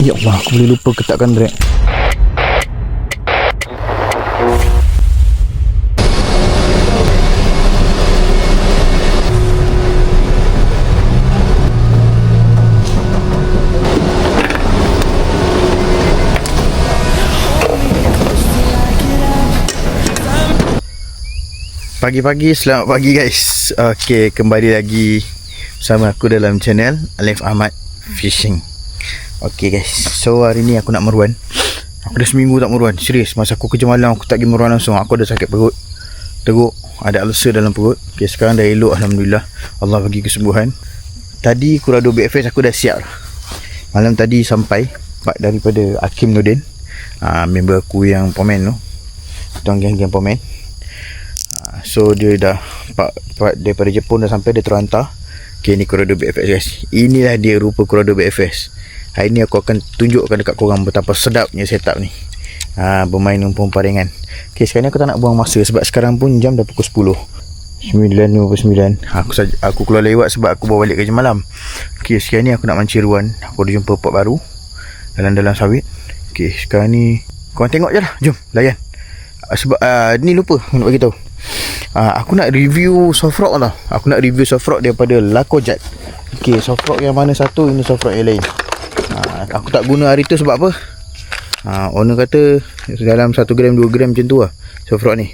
Ya Allah, aku boleh lupa ketakkan drag. Pagi-pagi, selamat pagi guys. Okay, kembali lagi bersama aku dalam channel Alif Ahmad Fishing. Okay guys, so hari ni aku nak meruan. Aku dah seminggu tak meruan. Serius, masa aku kerja malam aku tak pergi meruan langsung. Aku ada sakit perut, teruk, ada ulcer dalam perut. Okay, sekarang dah elok, Alhamdulillah. Allah bagi kesembuhan. Tadi Kurado BFS aku dah siap lah. Malam tadi sampai part daripada Hakim Nordin, member aku yang Pomen tu, tuan geng-geng Pomen. So dia dah part daripada Jepun dah sampai, dia terhantar. Okay, ni Kurado BFS guys. Inilah dia rupa Kurado BFS. Hari ni aku akan tunjukkan dekat korang betapa sedapnya setup ni, bermain umpan ringan. Okay, sekarang ni aku tak nak buang masa sebab sekarang pun jam dah pukul 10, 9.59. Aku keluar lewat sebab aku bawa balik kerja malam. Okay, sekarang ni aku nak mancing ruan. Aku ada jumpa pot baru dalam sawit. Okay, sekarang ni korang tengok je lah. Jom layan. Sebab ni lupa nak bagi tahu. Aku nak review soft rock lah. Aku nak review soft rock daripada Lakojat. Okay, soft rock yang mana satu, ini soft rock yang lain. Aku tak guna hari tu sebab apa? Owner kata dalam 1 gram 2 gram macam tu lah soft rock ni.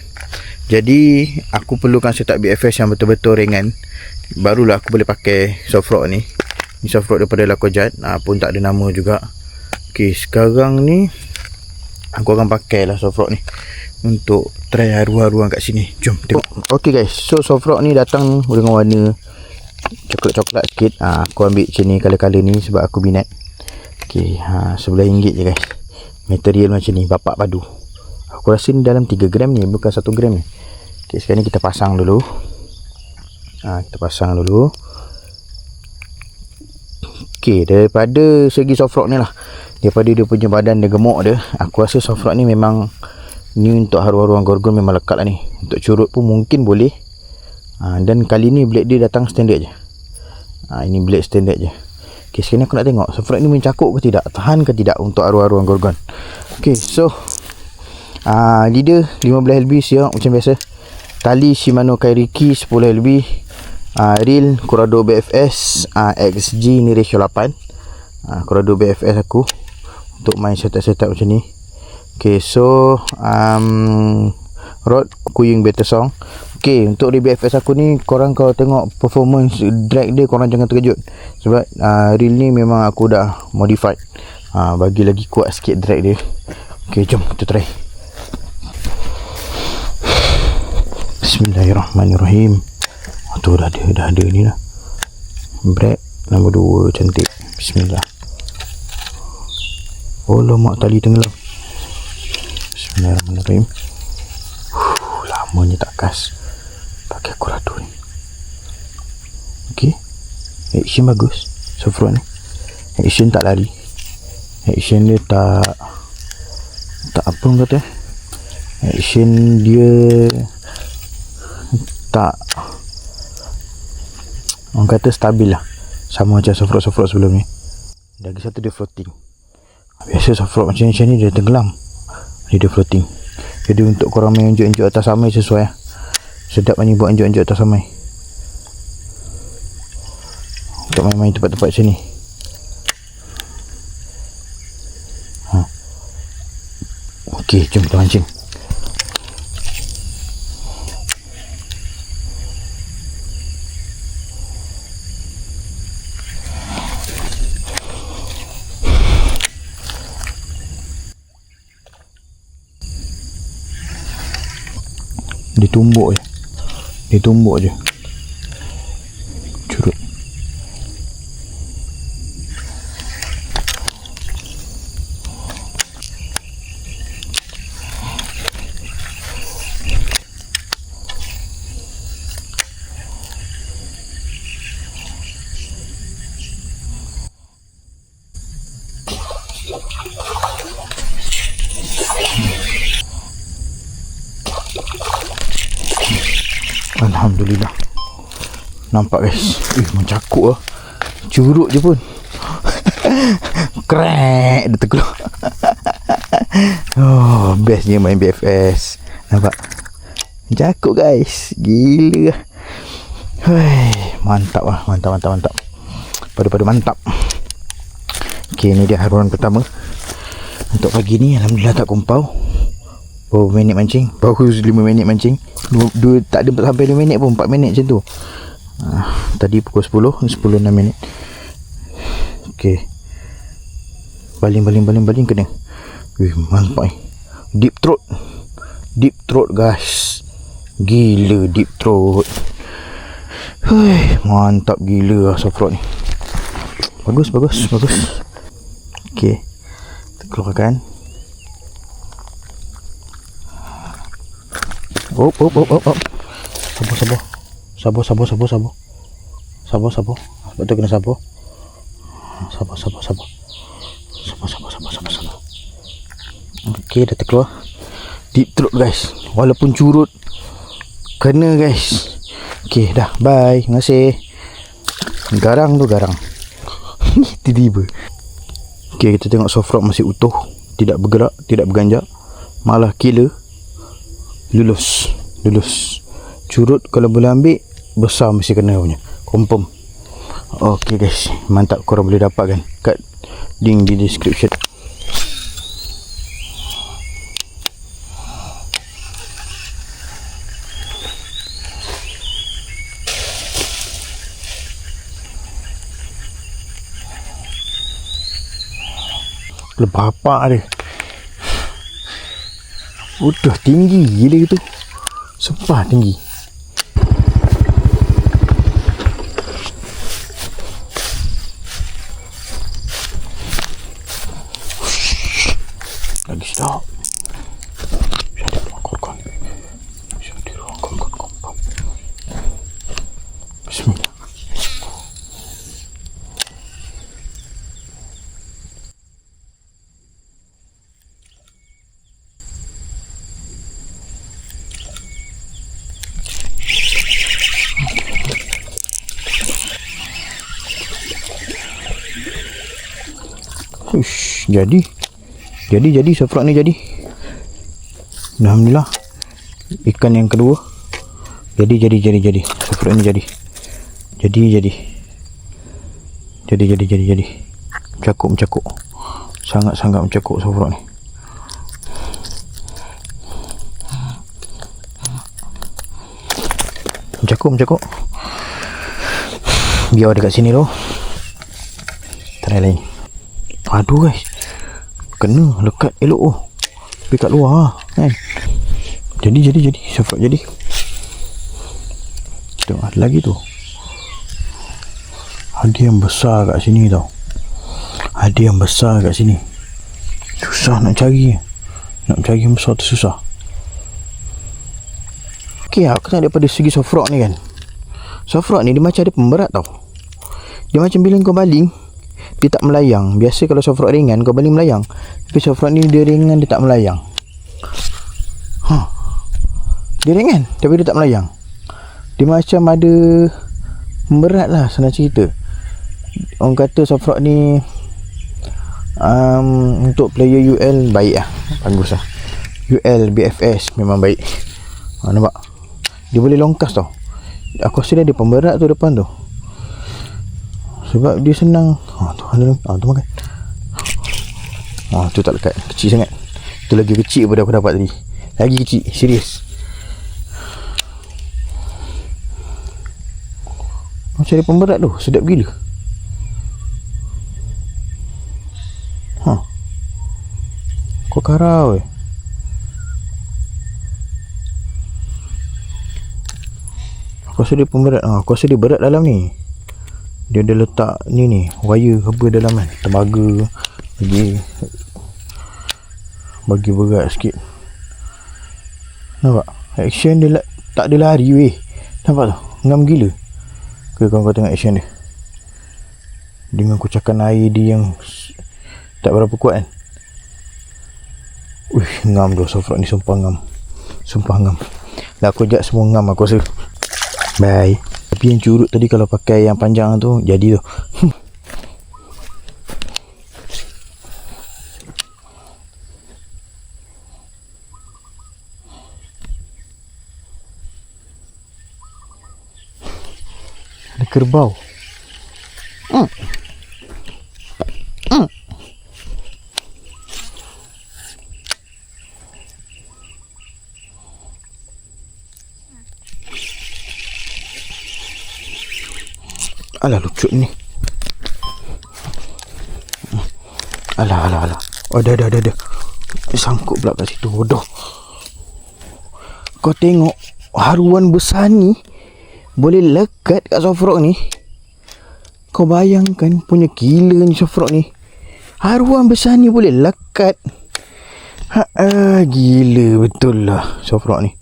Jadi aku perlukan setup BFS yang betul-betul ringan, barulah aku boleh pakai soft rock ni. Ni soft rock daripada Lakojat, pun tak ada nama juga. Okay, sekarang ni aku akan pakai lah soft rock ni untuk try haru-haruan kat sini. Jom tengok. Okay guys, so soft rock ni datang dengan warna coklat-coklat sikit. Aku ambil macam ni, color-color ni sebab aku minat. Okay, RM11 je guys. Material macam ni, bapak padu. Aku rasa ni dalam 3 gram ni, bukan 1 gram ni. Okay, sekarang ni kita pasang dulu. Kita pasang dulu. Okay, daripada segi soft rock ni lah, daripada dia punya badan dia gemuk dia, aku rasa soft rock ni memang ni untuk haru-haruan gorgon memang lekat lah ni. Untuk curut pun mungkin boleh. Dan kali ni blade dia datang standard je. Ini blade standard je. Okay, sekarang aku nak tengok soft rock ni mencakup ke tidak, tahan ke tidak untuk haru-haruan gorgon. Okay, so leader 15 lb siap macam biasa. Tali Shimano Kairiki 10 lb. Reel Kurado BFS XG ni ratio 8. Kurado BFS aku untuk main setup macam ni. Okay, so rod Kuying Beta Song. Okay, untuk di BFS aku ni, korang kalau tengok performance drag dia, korang jangan terkejut sebab reel ni memang aku dah modified, bagi lagi kuat sikit drag dia. Okay, jom kita try. Bismillahirrahmanirrahim. Tu dah ada ni lah, break nombor 2 cantik. Bismillah. Oh lemak, tali tenggelam. Bismillahirrahmanirrahim. Lamanya tak kas pakai Kurado ni. Okay, action bagus soft rock ni. Action tak lari, action dia tak apa orang kata, action dia tak, orang kata stabil lah, sama macam soft rock sebelum ni. Lagi satu dia floating. Biasa soft rock macam ni dia tenggelam, dia floating. Jadi untuk korang main enjok-enjok atas samai sesuai lah. Sedap ni buat enjok-enjok atas samai, untuk main-main tempat-tempat macam ni. Okay, jom kita mancing. Ditumbuk je curut. Alhamdulillah. Nampak guys, mencakup lah, curut je pun. Krek, dia terkeluar. Oh, bestnya main BFS. Nampak? Jakut guys. Gila. Hei, mantap lah. Mantap. Padu mantap. Okay, ni dia haruan pertama untuk pagi ni. Alhamdulillah tak kumpau. Baru minit mancing. Baru 5 minit mancing. Tak ada sampai 2 minit pun, 4 minit macam tu. Tadi pukul 10 6 minit. Okay, baling kena. Mantap. Deep throat guys. Gila deep throat. Mantap gila lah soft rock ni. Bagus. Okay, kita keluarkan. Oh. Sabar. Betul kena sabar. Sabar. Okey, dah terkeluar. Deep throat guys. Walaupun curut kena guys. Okey, dah. Bye. Terima kasih. Garang. Tiba-tiba. Okey, kita tengok soft rock masih utuh. Tidak bergerak, tidak berganjak. Malah killer. Lulus. Curut kalau boleh ambil, besar mesti kena punya. Confirm. Okey guys, mantap. Korang boleh dapatkan kat link di description. Bapak dia udah tinggi gila tu. Sumpah tinggi. Lagi stop. Shut up, korban. Bismillah. Jadi soft rock ni jadi. Alhamdulillah. Ikan yang kedua. Jadi. Soft rock ni jadi. Jadi. Mencakuk. Sangat mencakuk soft rock ni. Mencakuk. Biar dekat sini tu. Try lain. Aduh guys, kena lekat elok tapi kat luar kan. Jadi soft rock jadi. Tengok ada lagi tu. Ada yang besar kat sini tau. Susah nak cari yang besar tu susah. Okay, aku tengok daripada segi soft rock ni kan. Soft rock ni dia macam ada pemberat tau. Dia macam bila kau baling, dia tak melayang. Biasa kalau soft rock ringan kau baling melayang. Tapi soft rock ni dia ringan, dia tak melayang. Dia ringan tapi dia tak melayang. Dia macam ada berat lah senang cerita. Orang kata soft rock ni untuk player UL baik lah. Bagus lah. UL, BFS memang baik. Nampak? Dia boleh longkas tau. Aku rasa dia ada pemberat tu depan tu. Sebab dia senang. Tu makan. Tu tak lekat. Kecil sangat. Tu lagi kecil daripada aku dapat tadi. Lagi kecil. Serius. Macam ada pemberat tu. Sedap gila. Kau karau Aku rasa dia pemberat. Aku rasa dia berat dalam ni. Dia ada letak ni wire apa dalam kan. Tembaga bagi berat sikit. Nampak? Action dia tak ada lari weh. Nampak tu? Ngam gila. Kau tengok action dia. Dengan kucakan air dia yang tak berapa kuat kan. Ngam tu soft rock ni. Sumpah ngam. Lah aku ajak semua ngam aku rasa. Bye. Tapi yang curut tadi kalau pakai yang panjang tu jadi tu. kerbau. Alah lucu ni. Alah. Oh, dah. Sangkut pula kat situ. Bodoh. Kau tengok haruan besar ni boleh lekat kat soft rock ni. Kau bayangkan punya gila ni soft rock ni. Haruan besar ni boleh lekat. Gila betul lah soft rock ni.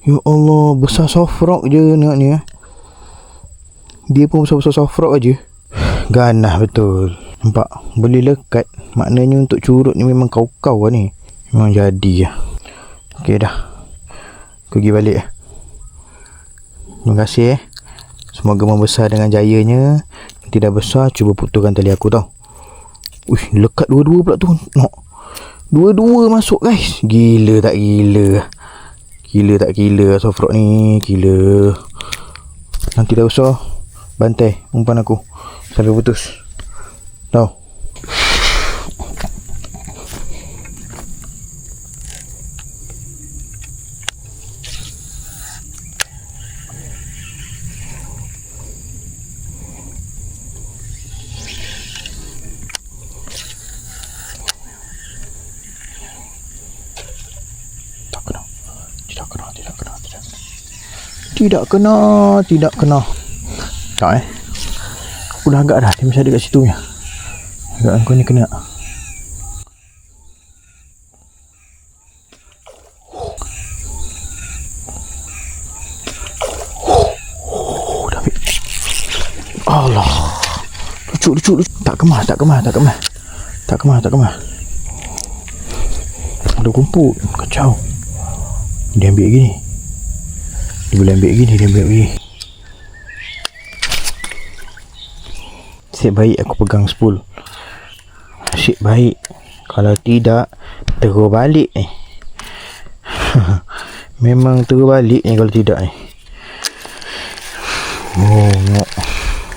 Ya Allah, besar soft rock je nak ni. Dia pun besar-besar soft rock aje. Ganah betul. Nampak? Boleh lekat. Maknanya untuk curut ni memang kau-kau lah ni. Memang jadi lah. Okey dah. Aku pergi balik lah. Terima kasih Semoga membesar dengan jayanya. Nanti dah besar, cuba putuskan tali aku tau. Lekat dua-dua pula tu. Dua-dua masuk guys. Gila tak gila. Gila soft rock ni. Gila. Nanti dah besar, bantai umpan aku sampai putus tau. Tidak kena. Tak Aku dah agak dah. Dia masih ada kat situ ya. Agak kau ni kena. Dah ambil. Allah. Lucu. Tak kemas. Ada kumpul. Kacau. Dia ambil gini. Dia boleh ambil gini. Nasib baik aku pegang spool. Nasib baik. Kalau tidak, terus balik ni. Memang terus balik ni kalau tidak ni.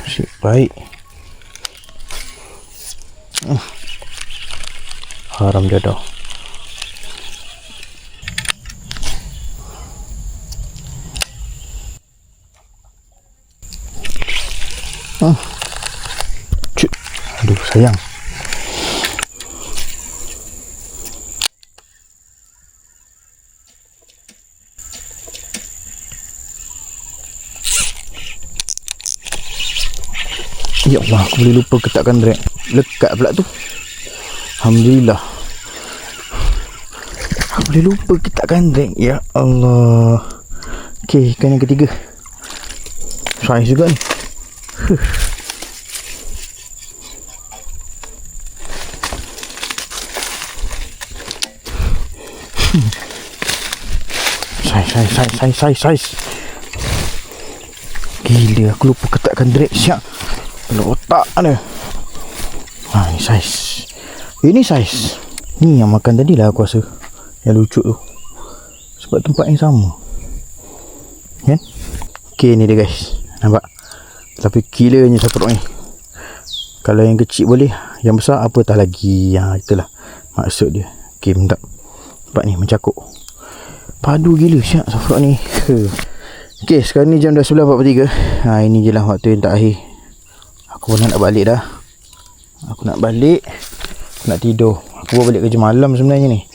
Nasib baik. Haram jodoh. Aduh sayang. Ya Allah, aku boleh lupa ketakkan drag. Lekat pula tu. Alhamdulillah. Aku boleh lupa ketakkan drag. Ya Allah. Okey, ikan yang ketiga. Saiz juga ni. Saiz. Gila, aku lupa ketakkan drag siap. Kalau otak ni. Ini saiz. Ini saiz. Ni yang makan tadi lah aku rasa. Yang lucu tu. Sebab tempat yang sama. Kan? Okay ni dia guys. Nampak? Tapi gilanya satu ni. Kalau yang kecil boleh, yang besar apatah lagi. Itulah maksud dia. Okay, mantap. Nampak ni mencakuk. Padu gila siap safrak ni. Okay, sekarang ni jam dah 11.43. Ini je lah waktu yang terakhir. Aku pun nak balik dah. Aku nak balik. Aku nak tidur. Aku buat balik kerja malam sebenarnya ni.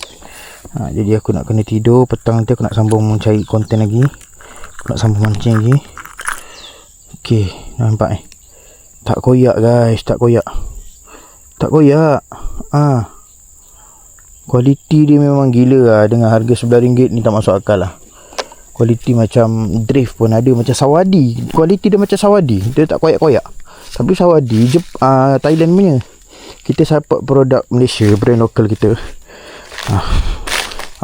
Jadi aku nak kena tidur. Petang nanti aku nak sambung mencari konten lagi. Aku nak sambung mancing lagi. Okay, nampak ni. Tak koyak guys, tak koyak. Kualiti dia memang gila lah. Dengan harga RM11 ni tak masuk akal lah. Kualiti macam drift pun ada. Macam Sawadi. Kualiti dia macam Sawadi. Dia tak koyak-koyak. Tapi Sawadi Thailand punya. Kita support produk Malaysia, brand lokal kita.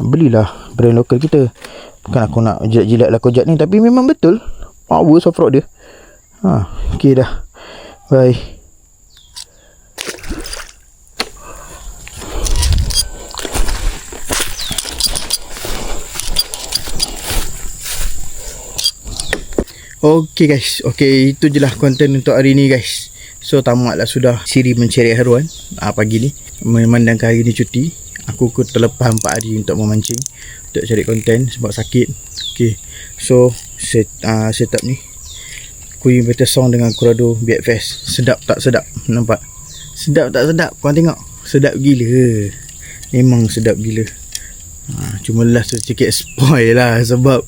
Belilah brand lokal kita. Bukan aku nak jilat-jilat lah kojak ni. Tapi memang betul. Power soft rock dia. Okay dah. Bye. Okay guys, okay, itu je lah konten untuk hari ni guys. So tamatlah sudah siri mencari haruan pagi ni. Memandangkan hari ni cuti, aku terlepas 4 hari untuk memancing, untuk cari konten sebab sakit. Okay, so setup ni Queen Better Song dengan Corrado BFS. Sedap tak sedap? Nampak? Sedap tak sedap? Korang tengok, sedap gila. Memang sedap gila. Cuma last tu sikit spoil lah, sebab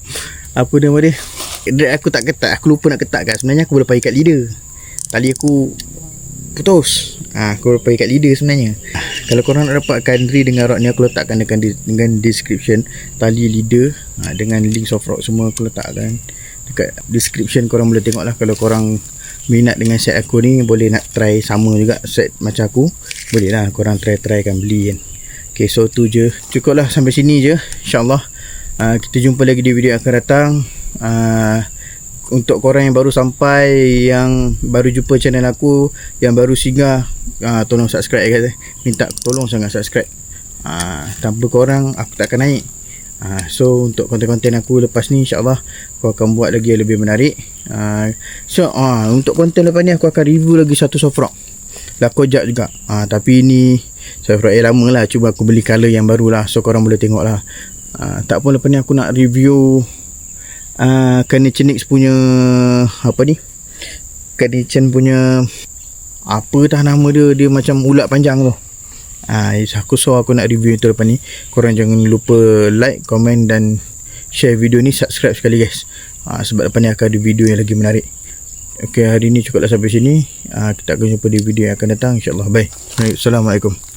apa nama dia, aku tak ketat. Aku lupa nak ketat kan. Sebenarnya aku boleh pakai kat leader, tali aku putus. Aku boleh pakai kat leader sebenarnya. Kalau korang nak dapatkan reel dengan rod ni, aku letakkan dengan description. Tali leader dengan link soft rod semua aku letakkan dekat description. Korang boleh tengok lah. Kalau korang minat dengan set aku ni, boleh nak try sama juga set macam aku, boleh lah korang try kan beli kan. Okay, so tu je, cukup lah sampai sini je. InsyaAllah kita jumpa lagi di video yang akan datang. Untuk korang yang baru sampai, yang baru jumpa channel aku, yang baru singgah, tolong subscribe guys. Minta tolong sangat subscribe. Tanpa korang aku tak akan naik. So untuk konten-konten aku lepas ni, insyaAllah aku akan buat lagi yang lebih menarik. So untuk konten lepas ni aku akan review lagi satu soft rock Lakojak juga. Tapi ni soft rock yang lama lah, cuba aku beli color yang baru lah. So korang boleh tengok lah. Tak pun lepas ni aku nak review Kanechenix punya apa ni, Kanechenix punya apa dah nama dia, dia macam ulat panjang tu. Aku nak review itu lepas ni. Korang jangan lupa like, komen dan share video ni. Subscribe sekali guys, sebab lepas ni akan ada video yang lagi menarik. Okay, hari ni cukuplah sampai sini. Kita akan jumpa di video yang akan datang, insyaAllah. Bye. Assalamualaikum.